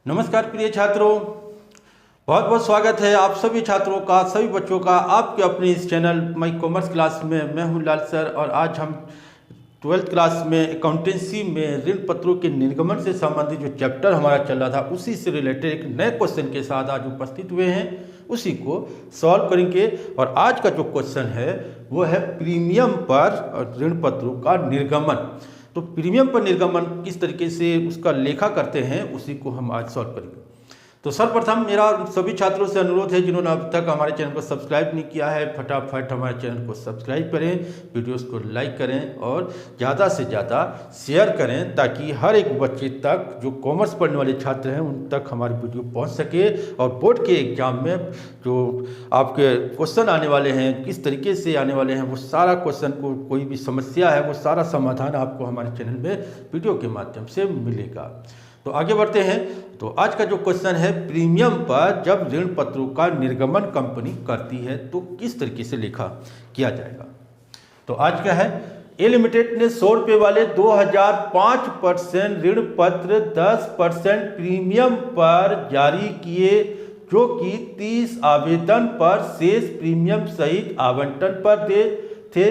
नमस्कार प्रिय छात्रों, बहुत बहुत स्वागत है आप सभी छात्रों का, सभी बच्चों का आपके अपने इस चैनल माई कॉमर्स क्लास में। मैं हूं लाल सर और आज हम 12th क्लास में अकाउंटेंसी में ऋण पत्रों के निर्गमन से संबंधित जो चैप्टर हमारा चल रहा था उसी से रिलेटेड एक नए क्वेश्चन के साथ आज उपस्थित हुए हैं, उसी को सॉल्व करेंगे। और आज का जो क्वेश्चन है वो है प्रीमियम पर ऋण पत्रों का निर्गमन। तो प्रीमियम पर निर्गमन किस तरीके से उसका लेखा करते हैं उसी को हम आज सॉल्व करेंगे। तो सर्वप्रथम मेरा सभी छात्रों से अनुरोध है जिन्होंने अब तक हमारे चैनल को सब्सक्राइब नहीं किया है, फटाफट हमारे चैनल को सब्सक्राइब करें, वीडियोस को लाइक करें और ज़्यादा से ज़्यादा शेयर करें ताकि हर एक बच्चे तक जो कॉमर्स पढ़ने वाले छात्र हैं उन तक हमारी वीडियो पहुंच सके और बोर्ड के एग्जाम में जो आपके क्वेश्चन आने वाले हैं किस तरीके से आने वाले हैं वो सारा क्वेश्चन को, कोई भी समस्या है वो सारा समाधान आपको हमारे चैनल में वीडियो के माध्यम से मिलेगा। तो आगे बढ़ते हैं। तो आज का जो क्वेश्चन है प्रीमियम पर जब ऋण पत्रों का निर्गमन कंपनी करती है तो किस तरीके से लेखा किया जाएगा। तो आज क्या है, ए लिमिटेड ने 100 रुपये वाले 2005% ऋण पत्र 10% प्रीमियम पर जारी किए जो कि 30 आवेदन पर शेष प्रीमियम सहित आवंटन पर दे थे।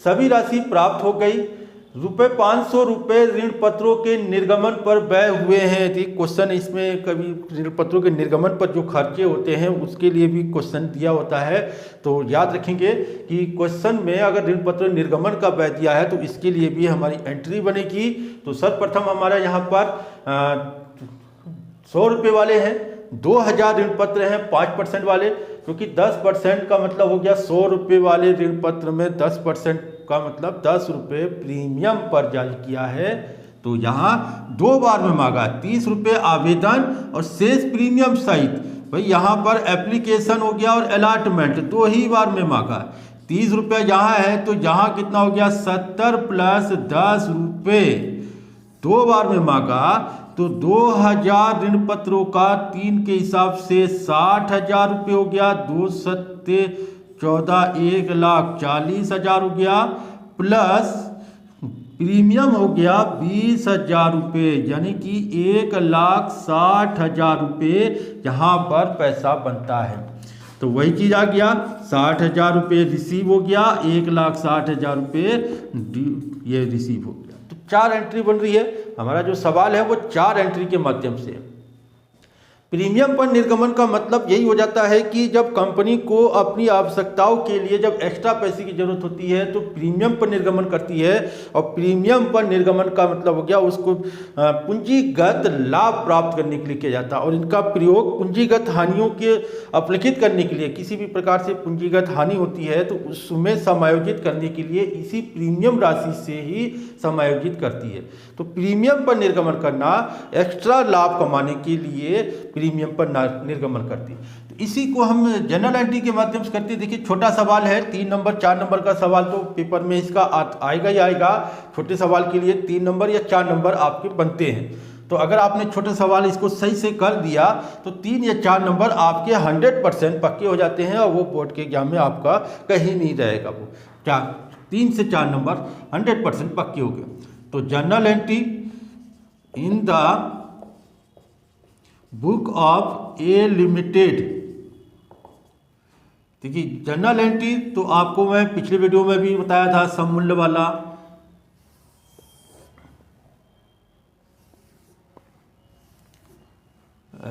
सभी राशि प्राप्त हो गई। ₹500 ऋण पत्रों के निर्गमन पर व्यय हुए हैं। क्वेश्चन इसमें कभी ऋण पत्रों के निर्गमन पर जो खर्चे होते हैं उसके लिए भी क्वेश्चन दिया होता है। तो याद रखेंगे कि क्वेश्चन में अगर ऋण पत्र निर्गमन का व्यय दिया है तो इसके लिए भी हमारी एंट्री बनेगी। तो सर्वप्रथम हमारा यहाँ पर 100 रुपये वाले हैं, 2000 ऋण पत्र हैं 5% वाले, क्योंकि 10% का मतलब हो गया 100 रुपये वाले ऋण पत्र में 10% का मतलब 10 रुपये प्रीमियम पर जारी किया है। तो यहाँ 2 बार में मांगा 30 रुपये आवेदन और शेष प्रीमियम सहित। भाई यहाँ पर एप्लीकेशन हो गया और अलॉटमेंट 2 ही बार में मांगा। 30 रुपये यहाँ है तो यहाँ कितना हो गया 70 + 10 रुपये 2 बार में मांगा। तो 2000 ऋण पत्रों का 3 के हिसाब से 60,000 रुपये हो गया। 2 सत्ते 14, 1,40,000 हो गया प्लस प्रीमियम हो गया 20,000 रुपये, यानी कि 1,60,000 रुपये यहाँ पर पैसा बनता है। तो वही चीज़ आ गया, 60,000 रुपये रिसीव हो गया, 1,60,000 रुपये ये रिसीव हो गया। तो 4 एंट्री बन रही है। हमारा जो सवाल है वो 4 एंट्री के माध्यम से है। प्रीमियम पर निर्गमन का मतलब यही हो जाता है कि जब कंपनी को अपनी आवश्यकताओं के लिए जब एक्स्ट्रा पैसे की जरूरत होती है तो प्रीमियम पर निर्गमन करती है। और प्रीमियम पर निर्गमन का मतलब हो गया उसको पूंजीगत लाभ प्राप्त करने के लिए किया जाता है। और इनका प्रयोग पूंजीगत हानियों के अपलिखित करने के लिए, किसी भी प्रकार से पूंजीगत हानि होती है तो उसमें समायोजित करने के लिए इसी प्रीमियम राशि से ही समायोजित करती है। तो प्रीमियम पर निर्गमन करना एक्स्ट्रा लाभ कमाने के लिए प्रीमियम पर निर्गमन करती है। तो इसी को हम जनरल एंट्री के माध्यम से करते हैं। देखिए छोटा सवाल है, 3 नंबर 4 नंबर का सवाल तो पेपर में इसका आएगा ही आएगा। छोटे सवाल के लिए 3 नंबर या 4 नंबर आपके बनते हैं। तो अगर आपने छोटे सवाल इसको सही से कर दिया तो 3 या 4 नंबर आपके 100% पक्के हो जाते हैं और वो बोर्ड के एग्जाम में आपका कहीं नहीं रहेगा। वो 3 से 4 नंबर 100% पक्के हो गए। तो general entry in the book of A limited. देखिए जनरल एंट्री तो आपको मैं पिछले वीडियो में भी बताया था, सममूल्य वाला।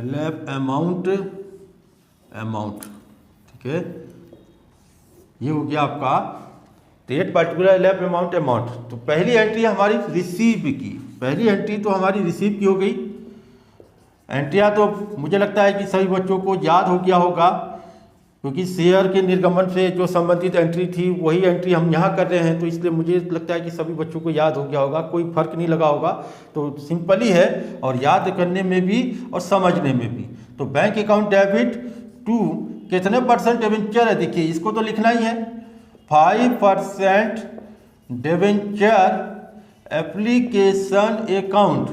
लैब अमाउंट, ठीक है, ये हो गया आपका डेट पर्टिकुलर लैब अमाउंट। तो पहली एंट्री हमारी रिसीव की, पहली एंट्री तो हमारी रिसीव की हो गई। एंट्रियाँ तो मुझे लगता है कि सभी बच्चों को याद हो गया होगा, क्योंकि शेयर के निर्गमन से जो संबंधित एंट्री थी वही एंट्री हम यहाँ कर रहे हैं। तो इसलिए मुझे लगता है कि सभी बच्चों को याद हो गया होगा, कोई फर्क नहीं लगा होगा। तो सिंपल ही है और याद करने में भी और समझने में भी। तो बैंक अकाउंट डेबिट टू कितने % डिवेंचर है, देखिए इसको तो लिखना ही है। 5% डिवेंचर एप्लीकेशन अकाउंट,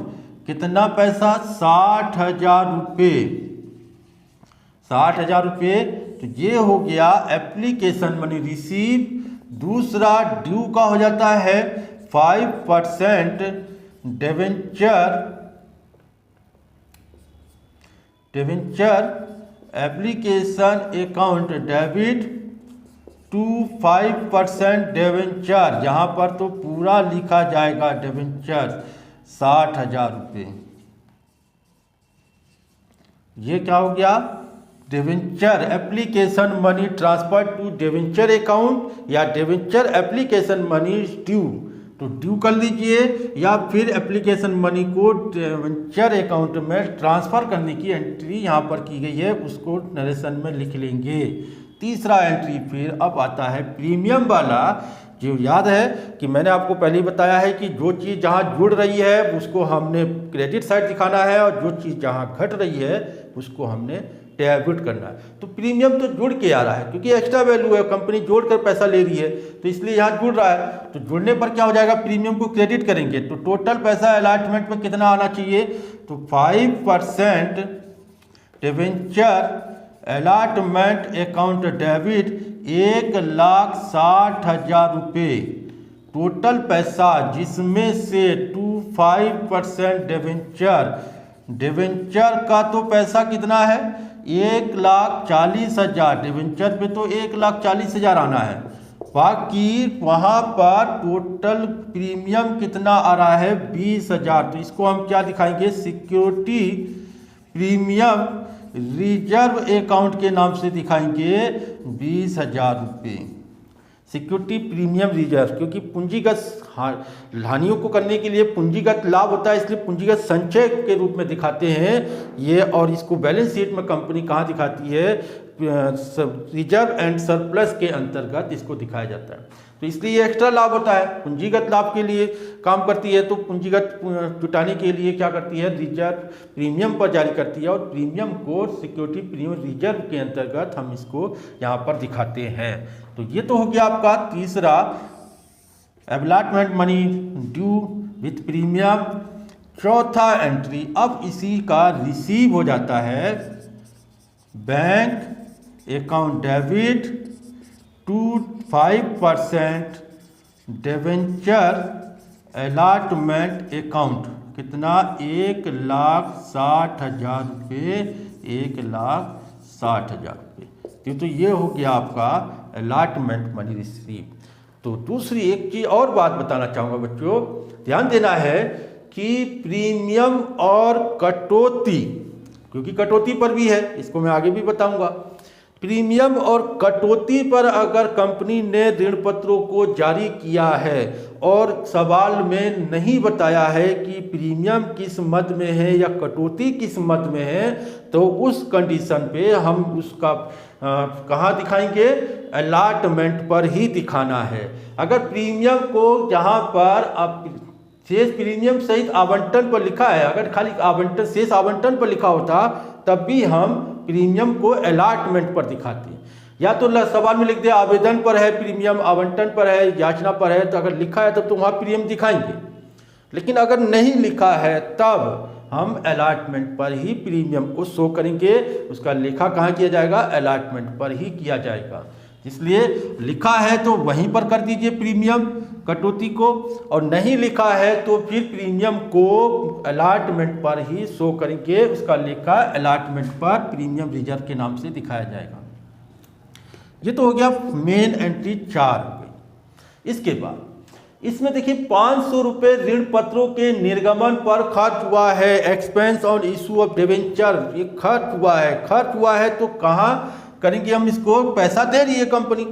कितना पैसा 60,000 रुपये, 60,000 रुपये। तो ये हो गया एप्लीकेशन मनी रिसीव। दूसरा ड्यू का हो जाता है 5% debenture debenture application account debit to 5% debenture, यहाँ पर तो पूरा लिखा जाएगा डिवेंचर 60,000 रुपये। ये क्या हो गया, debenture application money transfer to debenture account या डिवेंचर एप्लीकेशन मनी ड्यू, तो ड्यू कर लीजिए या फिर एप्लीकेशन मनी को डिवेंचर अकाउंट में ट्रांसफ़र करने की एंट्री यहाँ पर की गई है, उसको नरेशन में लिख लेंगे। तीसरा एंट्री फिर अब आता है प्रीमियम वाला, जो याद है कि मैंने आपको पहले ही बताया है कि जो चीज़ जहाँ जुड़ रही है उसको हमने क्रेडिट साइड दिखाना है और जो चीज़ जहाँ घट रही है उसको हमने डेबिट करना है। तो प्रीमियम तो जुड़ के आ रहा है क्योंकि एक्स्ट्रा वैल्यू है, कंपनी जोड़कर पैसा ले रही है तो इसलिए यहाँ जुड़ रहा है। तो जुड़ने पर क्या हो जाएगा, प्रीमियम को क्रेडिट करेंगे तो टोटल पैसा अलॉटमेंट में कितना आना चाहिए, तो 5% डिवेंचर अलॉटमेंट अकाउंट डेबिट 1,60,000 रुपये टोटल पैसा, जिसमें से 5% डिवेंचर का तो पैसा कितना है 1,40,000, डिवेंचर पे तो 1,40,000 आना है, बाकी वहाँ पर टोटल प्रीमियम कितना आ रहा है 20,000। तो इसको हम क्या दिखाएंगे, सिक्योरिटी प्रीमियम रिजर्व अकाउंट के नाम से दिखाएंगे 20,000 रुपये। सिक्योरिटी प्रीमियम रिजर्व, क्योंकि पूंजीगत हानियों को करने के लिए पूंजीगत लाभ होता है, इसलिए पूंजीगत संचय के रूप में दिखाते हैं ये। और इसको बैलेंस शीट में कंपनी कहाँ दिखाती है, रिजर्व एंड सरप्लस के अंतर्गत इसको दिखाया जाता है। तो इसलिए एक्स्ट्रा लाभ होता है, पूंजीगत लाभ के लिए काम करती है, तो पूंजीगत जुटाने के लिए क्या करती है, रिजर्व प्रीमियम पर जारी करती है और प्रीमियम को सिक्योरिटी प्रीमियम रिजर्व के अंतर्गत हम इसको यहाँ पर दिखाते हैं। तो ये तो हो गया आपका तीसरा allotment money due with premium. चौथा एंट्री अब इसी का रिसीव हो जाता है, bank account debit to 5% debenture allotment account, कितना 1,60,000 रुपये, 1,60,000 रुपये। तो ये हो गया आपका अलॉटमेंट मनी रिसीव। तो दूसरी एक चीज़ और बात बताना चाहूँगा बच्चों, ध्यान देना है कि प्रीमियम और कटौती, क्योंकि कटौती पर भी है, इसको मैं आगे भी बताऊंगा। प्रीमियम और कटौती पर अगर कंपनी ने ऋण पत्रों को जारी किया है और सवाल में नहीं बताया है कि प्रीमियम किस मद में है या कटौती किस मद में है, तो उस कंडीशन पे हम उसका कहाँ दिखाएंगे, अलॉटमेंट पर ही दिखाना है। अगर प्रीमियम को जहाँ पर आप शेष प्रीमियम सहित आवंटन पर लिखा है, अगर खाली आवंटन शेष आवंटन पर लिखा होता तब भी हम प्रीमियम को अलॉटमेंट पर दिखाते हैं। या तो सवाल में लिख दे आवेदन पर है प्रीमियम, आवंटन पर है, याचना पर है, तो अगर लिखा है तब तो वहाँ प्रीमियम दिखाएंगे, लेकिन अगर नहीं लिखा है तब हम अलॉटमेंट पर ही प्रीमियम को शो करेंगे। उसका लेखा कहाँ किया जाएगा, अलॉटमेंट पर ही किया जाएगा। इसलिए लिखा है तो वहीं पर कर दीजिए प्रीमियम कटौती को, और नहीं लिखा है तो फिर प्रीमियम को अलॉटमेंट पर ही शो करेंगे। उसका लेखा अलॉटमेंट पर प्रीमियम रिजर्व के नाम से दिखाया जाएगा। ये तो हो गया मेन एंट्री 4 हो गई। इसके बाद इसमें देखिए 500 रुपये ऋण पत्रों के निर्गमन पर खर्च हुआ है, expense on issue of debenture, ये खर्च हुआ है तो कहाँ करेंगे हम इसको, पैसा दे रही है कंपनी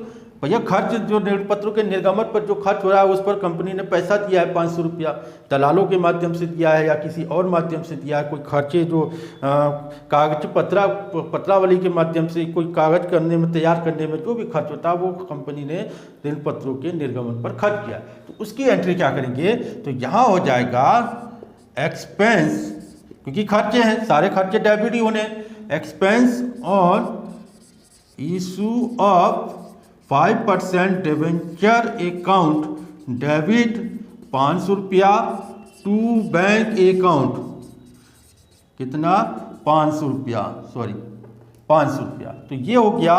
भैया, खर्च जो ऋण पत्रों के निर्गमन पर जो खर्च हो रहा है उस पर कंपनी ने पैसा दिया है 500 रुपया, दलालों के माध्यम से दिया है या किसी और माध्यम से दिया है। कोई खर्चे जो कागज पत्रावली के माध्यम से कोई कागज करने में, तैयार करने में जो भी खर्च होता है वो कंपनी ने ऋण पत्रों के निर्गमन पर खर्च किया। तो उसकी एंट्री क्या करेंगे, तो यहाँ हो जाएगा एक्सपेंस, क्योंकि खर्चे हैं, सारे खर्चे डेबिट ही होने, expense on issue of 5% debenture account debit 500 रुपया टू बैंक अकाउंट, कितना 500 रुपया, 500 रुपया। तो ये हो गया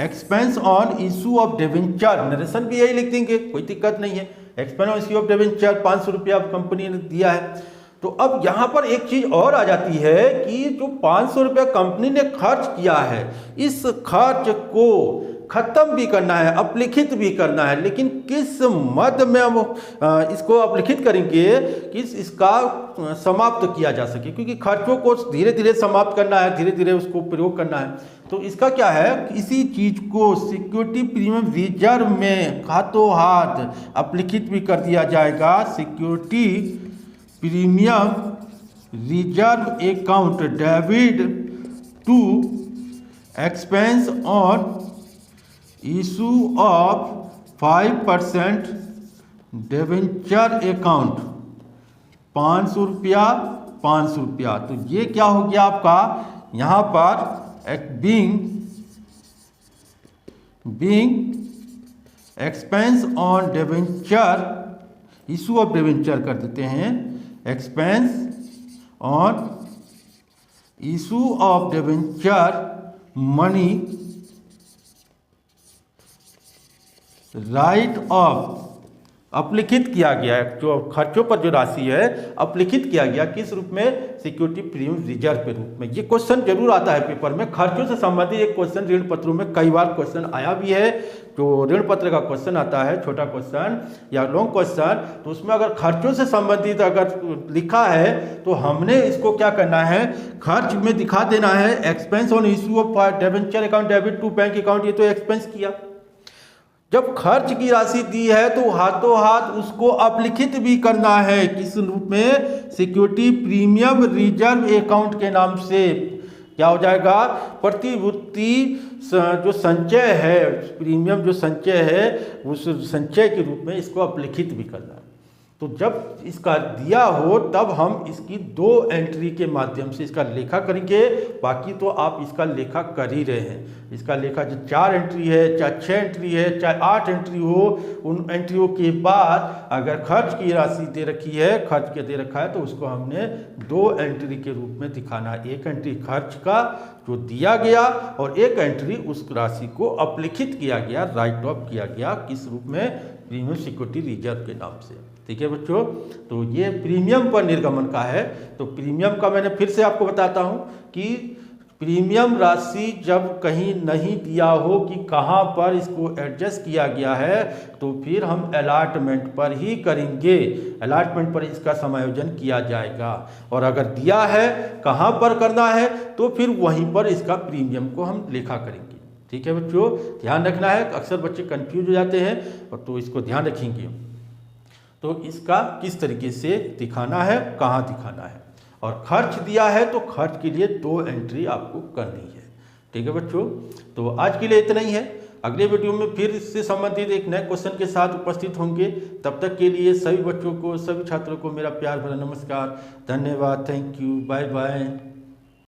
expense on issue of debenture, narration भी यही लिख देंगे, कोई दिक्कत नहीं है। Expense on issue of debenture 500 रुपया कंपनी ने दिया है। तो अब यहाँ पर एक चीज़ और आ जाती है कि जो 500 रुपया कंपनी ने खर्च किया है, इस खर्च को खत्म भी करना है, अपलिखित भी करना है, लेकिन किस मद में हम इसको अपलिखित करेंगे कि इसका समाप्त किया जा सके, क्योंकि खर्चों को धीरे धीरे समाप्त करना है, धीरे धीरे उसको प्रयोग करना है। तो इसका क्या है, इसी चीज को सिक्योरिटी प्रीमियम रिजर्व में हाथों हाथ अपलिखित भी कर दिया जाएगा। Security premium reserve account debit to expense on issue of 5% debenture account 500 रुपया 500 रुपया। तो ये क्या हो गया आपका, यहाँ पर एक being expense on debenture, issue of debenture कर देते हैं, expense on issue of debenture money write off अपलिखित किया गया है। जो खर्चों पर जो राशि है अपलिखित किया गया, किस रूप में, सिक्योरिटी प्रीमियम रिजर्व के रूप में। ये क्वेश्चन जरूर आता है पेपर में, खर्चों से संबंधित एक क्वेश्चन ऋण पत्रों में कई बार क्वेश्चन आया भी है। जो ऋण पत्र का क्वेश्चन आता है, छोटा क्वेश्चन या लॉन्ग क्वेश्चन, तो उसमें अगर खर्चों से संबंधित अगर लिखा है तो हमने इसको क्या करना है, खर्च में दिखा देना है। Expense on issue of debenture account debit to bank account, ये तो एक्सपेंस किया। जब खर्च की राशि दी है तो हाथों हाथ उसको अपलिखित भी करना है, किस रूप में, सिक्योरिटी प्रीमियम रिजर्व अकाउंट के नाम से। क्या हो जाएगा, प्रतिभूति जो संचय है, प्रीमियम जो संचय है, उस संचय के रूप में इसको अपलिखित भी करना है। तो जब इसका दिया हो तब हम इसकी 2 एंट्री के माध्यम से इसका लेखा करेंगे। बाकी तो आप इसका लेखा कर ही रहे हैं। इसका लेखा जो 4 एंट्री है, चाहे 6 एंट्री है, चाहे 8 एंट्री हो, उन एंट्रियों के बाद अगर खर्च की राशि दे रखी है, खर्च के दे रखा है, तो उसको हमने 2 एंट्री के रूप में दिखाना है। एक एंट्री खर्च का जो दिया गया और एक एंट्री उस राशि को अपलिखित किया गया, राइट ऑफ किया गया, किस रूप में, प्रीमियम सिक्योरिटी रिजर्व के नाम से। ठीक है बच्चों, तो ये प्रीमियम पर निर्गमन का है। तो प्रीमियम का मैंने फिर से आपको बताता हूं कि प्रीमियम राशि जब कहीं नहीं दिया हो कि कहां पर इसको एडजस्ट किया गया है, तो फिर हम अलॉटमेंट पर ही करेंगे, अलॉटमेंट पर इसका समायोजन किया जाएगा। और अगर दिया है कहां पर करना है, तो फिर वहीं पर इसका प्रीमियम को हम लेखा करेंगे। ठीक है बच्चों, ध्यान रखना है, अक्सर बच्चे कंफ्यूज हो जाते हैं, और तो इसको ध्यान रखेंगे। तो इसका किस तरीके से दिखाना है, कहाँ दिखाना है, और खर्च दिया है तो खर्च के लिए 2 एंट्री आपको करनी है। ठीक है बच्चों, तो आज के लिए इतना ही है। अगले वीडियो में फिर इससे संबंधित एक नए क्वेश्चन के साथ उपस्थित होंगे। तब तक के लिए सभी बच्चों को, सभी छात्रों को मेरा प्यार भरा नमस्कार, धन्यवाद, थैंक यू, बाय बाय।